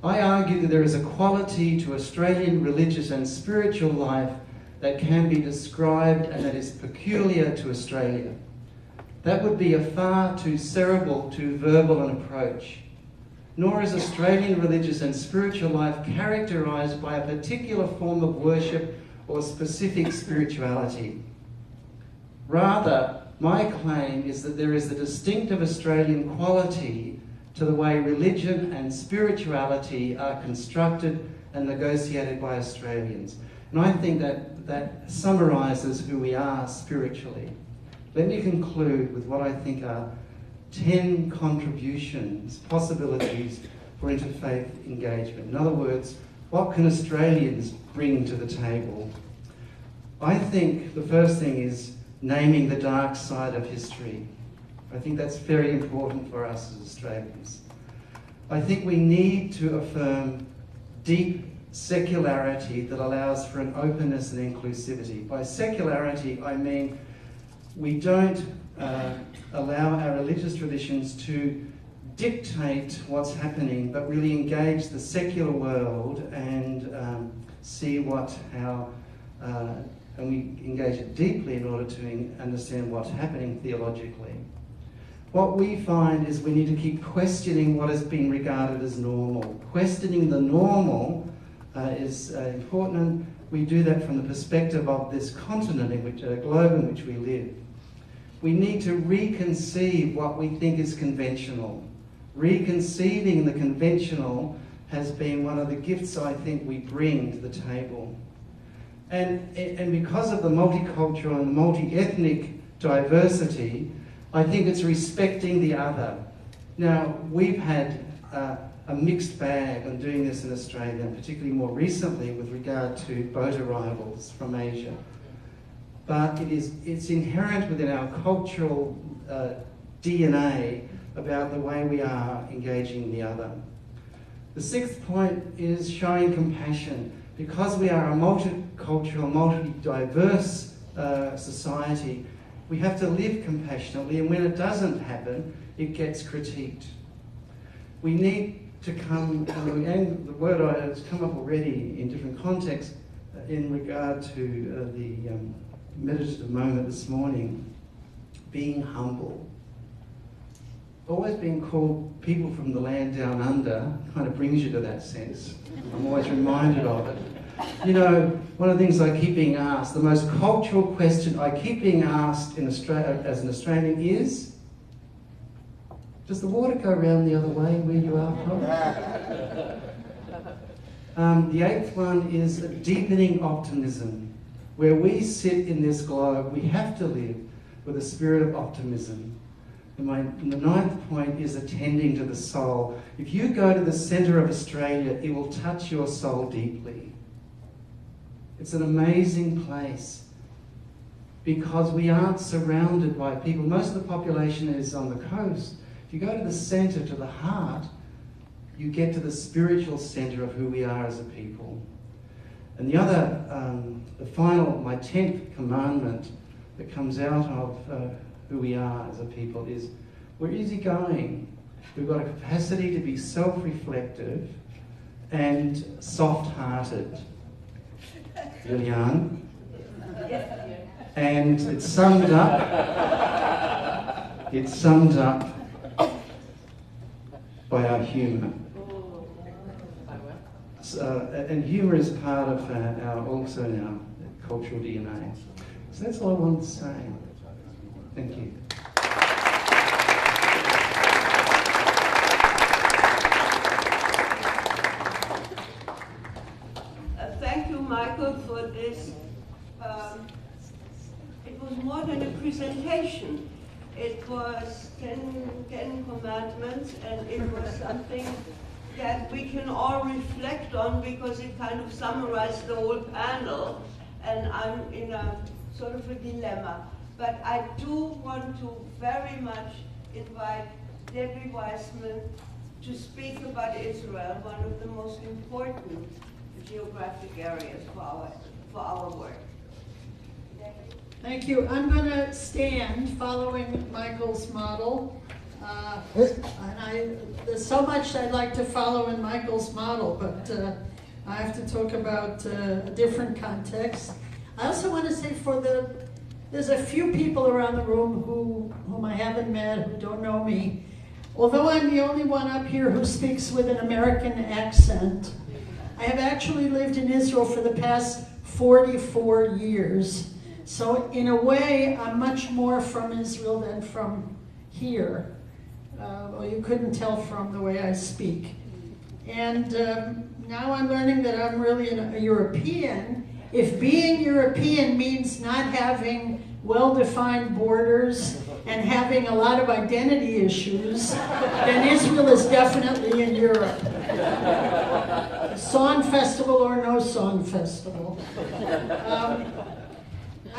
I argue that there is a quality to Australian religious and spiritual life that can be described and that is peculiar to Australia. That would be a far too cerebral, too verbal an approach. Nor is Australian religious and spiritual life characterised by a particular form of worship or specific spirituality. Rather, my claim is that there is a distinctive Australian quality to the way religion and spirituality are constructed and negotiated by Australians. And I think that summarises who we are spiritually. Let me conclude with what I think are 10 contributions, possibilities for interfaith engagement. In other words, what can Australians bring to the table? I think the first thing is naming the dark side of history. I think that's very important for us as Australians. I think we need to affirm deep secularity that allows for an openness and inclusivity. By secularity, I mean we don't allow our religious traditions to dictate what's happening, but really engage the secular world and see and we engage it deeply in order to understand what's happening theologically. What we find is we need to keep questioning what has been regarded as normal. Questioning the normal is important, and we do that from the perspective of this continent, globe in which we live. We need to reconceive what we think is conventional. Reconceiving the conventional has been one of the gifts I think we bring to the table. And because of the multicultural and multi-ethnic diversity, I think it's respecting the other. Now, we've had a mixed bag on doing this in Australia, and particularly more recently with regard to boat arrivals from Asia. But it's inherent within our cultural DNA about the way we are engaging the other. The sixth point is showing compassion. Because we are a multicultural, multi-diverse society, we have to live compassionately, and when it doesn't happen, it gets critiqued. We need to come, and the word has come up already in different contexts in regard to the meditative moment this morning, being humble. Always being called people from the land down under kind of brings you to that sense. I'm always reminded of it. You know, one of the things I keep being asked, the most cultural question I keep being asked in Australia as an Australian is, does the water go around the other way where you are from? The eighth one is a deepening optimism. Where we sit in this globe, we have to live with a spirit of optimism. And the ninth point is attending to the soul. If you go to the centre of Australia, it will touch your soul deeply. It's an amazing place because we aren't surrounded by people. Most of the population is on the coast. If you go to the centre, to the heart, you get to the spiritual centre of who we are as a people. And the other, my 10th commandment that comes out of who we are as a people is we're easygoing. We've got a capacity to be self-reflective and soft-hearted. Liliane. And it's summed up by our humour. And humour is part of our cultural DNA. So that's all I wanted to say. Thank you. Thank you, Michael, for this. It was more than a presentation. It was 10 commandments, and it was something that we can all reflect on because it kind of summarized the whole panel, and I'm in a sort of a dilemma. But I do want to very much invite Deborah Weissman to speak about Israel, one of the most important geographic areas for our work. Thank you. I'm going to stand following Michael's model. There's so much I'd like to follow in Michael's model, but I have to talk about a different context. I also want to say there's a few people around the room whom I haven't met, who don't know me. Although I'm the only one up here who speaks with an American accent, I have actually lived in Israel for the past 44 years. So in a way, I'm much more from Israel than from here. Well, you couldn't tell from the way I speak. And now I'm learning that I'm really a European. If being European means not having well-defined borders and having a lot of identity issues, then Israel is definitely in Europe. Song festival or no song festival.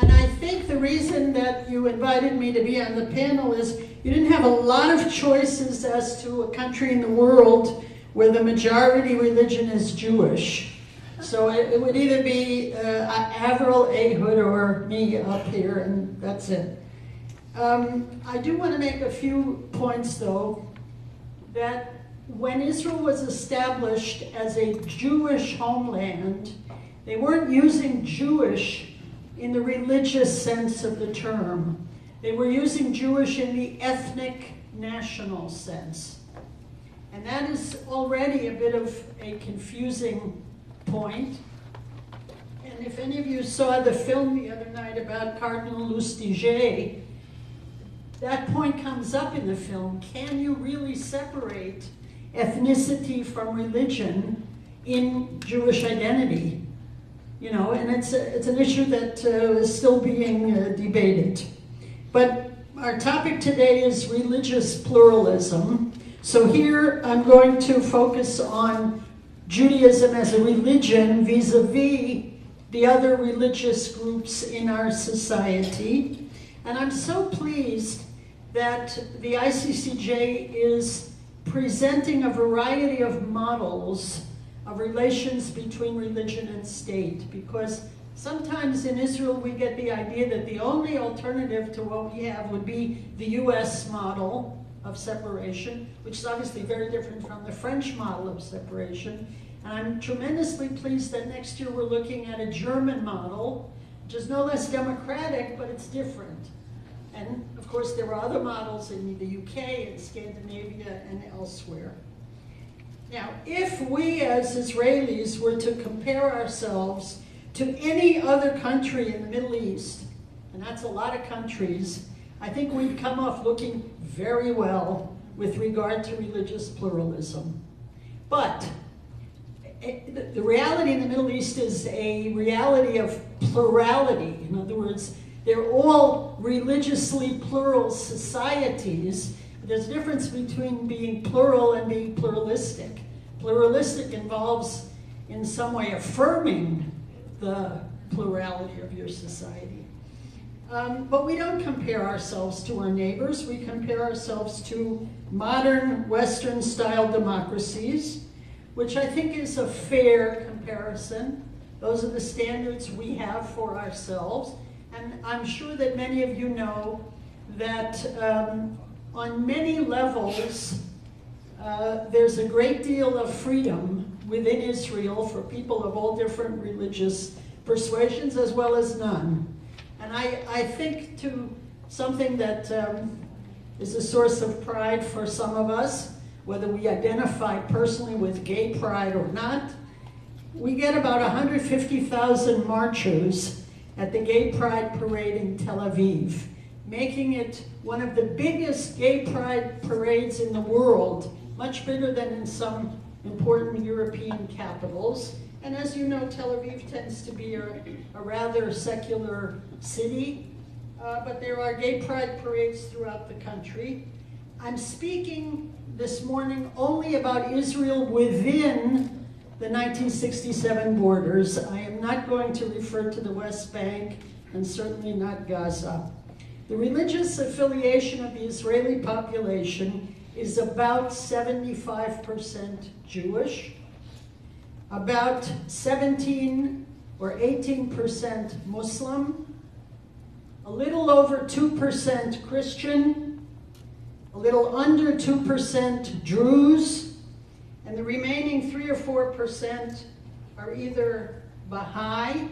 And I think the reason that you invited me to be on the panel is you didn't have a lot of choices as to a country in the world where the majority religion is Jewish. So it would either be Avril, Ehud, or me up here, and that's it. I do want to make a few points, though, that when Israel was established as a Jewish homeland, they weren't using Jewish in the religious sense of the term. They were using Jewish in the ethnic, national sense. And that is already a bit of a confusing point. And if any of you saw the film the other night about Cardinal Lustiger, that point comes up in the film. Can you really separate ethnicity from religion in Jewish identity? You know, and it's an issue that is still being debated. But our topic today is religious pluralism. So here I'm going to focus on Judaism as a religion vis-a-vis the other religious groups in our society. And I'm so pleased that the ICCJ is presenting a variety of models of relations between religion and state, because sometimes in Israel we get the idea that the only alternative to what we have would be the US model of separation, which is obviously very different from the French model of separation. And I'm tremendously pleased that next year we're looking at a German model, which is no less democratic, but it's different. And of course there are other models in the UK and Scandinavia and elsewhere. Now, if we as Israelis were to compare ourselves to any other country in the Middle East, and that's a lot of countries, I think we'd come off looking very well with regard to religious pluralism. But the reality in the Middle East is a reality of plurality. In other words, they're all religiously plural societies. There's a difference between being plural and being pluralistic. Pluralistic involves, in some way, affirming the plurality of your society. But we don't compare ourselves to our neighbors. We compare ourselves to modern Western-style democracies, which I think is a fair comparison. Those are the standards we have for ourselves. And I'm sure that many of you know that on many levels, there's a great deal of freedom within Israel for people of all different religious persuasions as well as none. And I think to something that is a source of pride for some of us, whether we identify personally with gay pride or not, we get about 150,000 marchers at the Gay Pride Parade in Tel Aviv, making it one of the biggest gay pride parades in the world, much bigger than in some important European capitals. And as you know, Tel Aviv tends to be a rather secular city, but there are gay pride parades throughout the country. I'm speaking this morning only about Israel within the 1967 borders. I am not going to refer to the West Bank and certainly not Gaza. The religious affiliation of the Israeli population is about 75% Jewish, about 17 or 18% Muslim, a little over 2% Christian, a little under 2% Druze, and the remaining 3 or 4% are either Baha'i,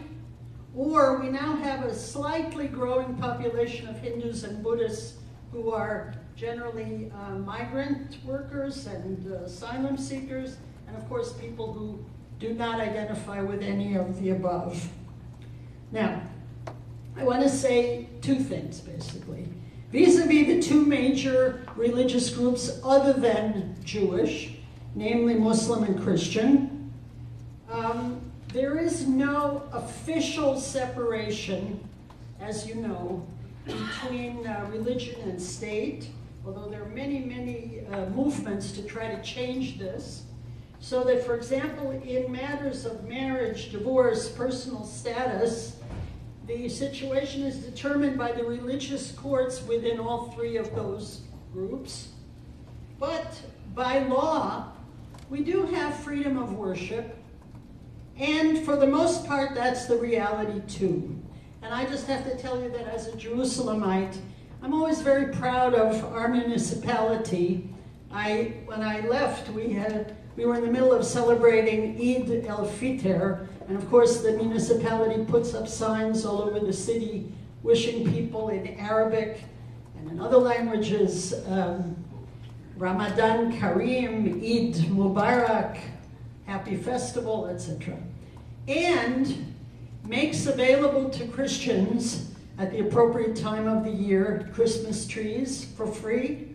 or we now have a slightly growing population of Hindus and Buddhists who are generally migrant workers and asylum seekers, and of course people who do not identify with any of the above. Now, I want to say two things, basically. Vis-a-vis the two major religious groups other than Jewish, namely Muslim and Christian, there is no official separation, as you know, between religion and state, although there are many, many movements to try to change this, so that, for example, in matters of marriage, divorce, personal status, the situation is determined by the religious courts within all three of those groups. But by law, we do have freedom of worship. And for the most part, that's the reality too. And I just have to tell you that as a Jerusalemite, I'm always very proud of our municipality. When I left, we were in the middle of celebrating Eid el-Fitr, and of course the municipality puts up signs all over the city wishing people in Arabic and in other languages, Ramadan Kareem, Eid Mubarak, Happy Festival, etc. And makes available to Christians at the appropriate time of the year Christmas trees for free,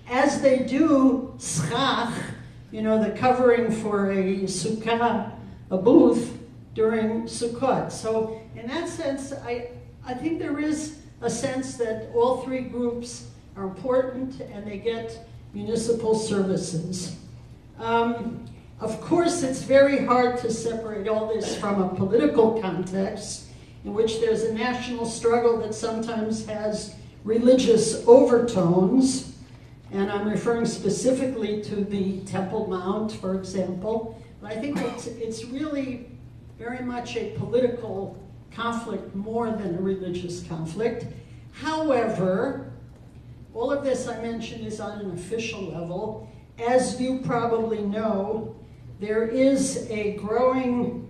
as they do schach, you know, the covering for a sukkah, a booth, during Sukkot. So in that sense, I think there is a sense that all three groups are important and they get municipal services. Of course, it's very hard to separate all this from a political context in which there's a national struggle that sometimes has religious overtones. And I'm referring specifically to the Temple Mount, for example. But I think it's really very much a political conflict more than a religious conflict. However, all of this I mentioned is on an official level. As you probably know, there is a growing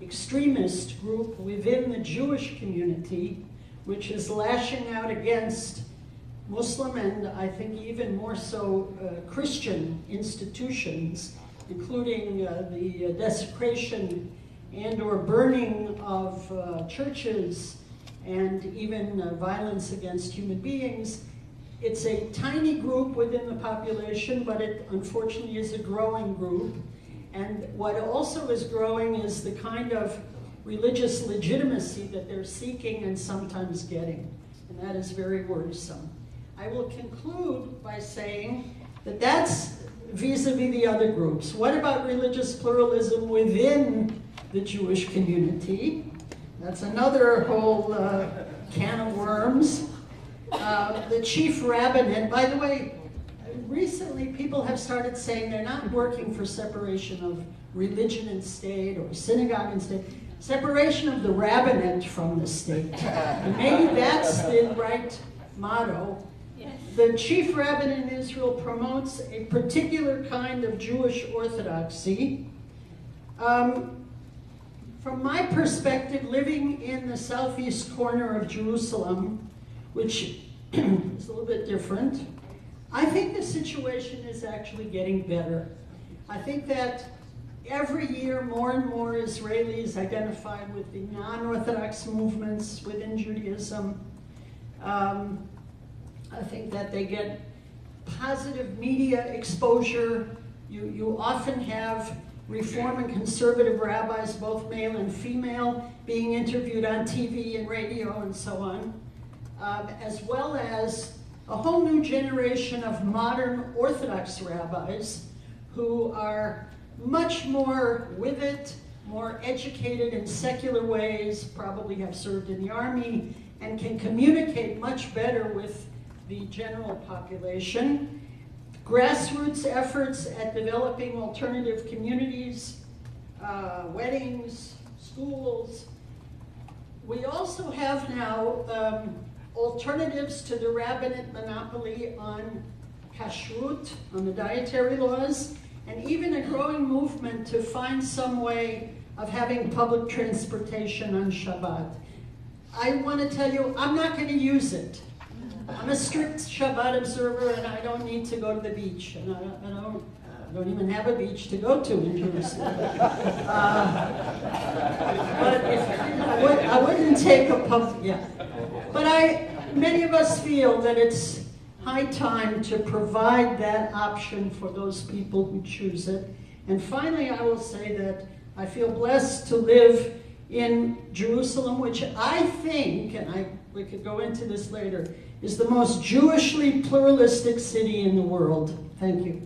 extremist group within the Jewish community which is lashing out against Muslim and I think even more so Christian institutions, including the desecration and or burning of churches and even violence against human beings. It's a tiny group within the population, but it unfortunately is a growing group. And what also is growing is the kind of religious legitimacy that they're seeking and sometimes getting. And that is very worrisome. I will conclude by saying that that's vis-a-vis the other groups. What about religious pluralism within the Jewish community? That's another whole can of worms. The chief rabbinate, by the way, recently people have started saying they're not working for separation of religion and state or synagogue and state, separation of the rabbinate from the state. And maybe that's the right motto. The chief rabbinate in Israel promotes a particular kind of Jewish orthodoxy. From my perspective, living in the southeast corner of Jerusalem, which is a little bit different, I think the situation is actually getting better. I think that every year more and more Israelis identify with the non-Orthodox movements within Judaism. I think that they get positive media exposure. You often have Reform and conservative rabbis, both male and female, being interviewed on TV and radio and so on, as well as a whole new generation of modern Orthodox rabbis who are much more with it, more educated in secular ways, probably have served in the army, and can communicate much better with the general population. Grassroots efforts at developing alternative communities, weddings, schools. We also have now alternatives to the rabbinate monopoly on kashrut, on the dietary laws, and even a growing movement to find some way of having public transportation on Shabbat. I want to tell you, I'm not going to use it. I'm a strict Shabbat observer, and I don't need to go to the beach, and I don't even have a beach to go to in Jerusalem. But I wouldn't take a public, yeah. But many of us feel that it's high time to provide that option for those people who choose it. And finally, I will say that I feel blessed to live in Jerusalem, which I think, and we could go into this later, is the most Jewishly pluralistic city in the world. Thank you.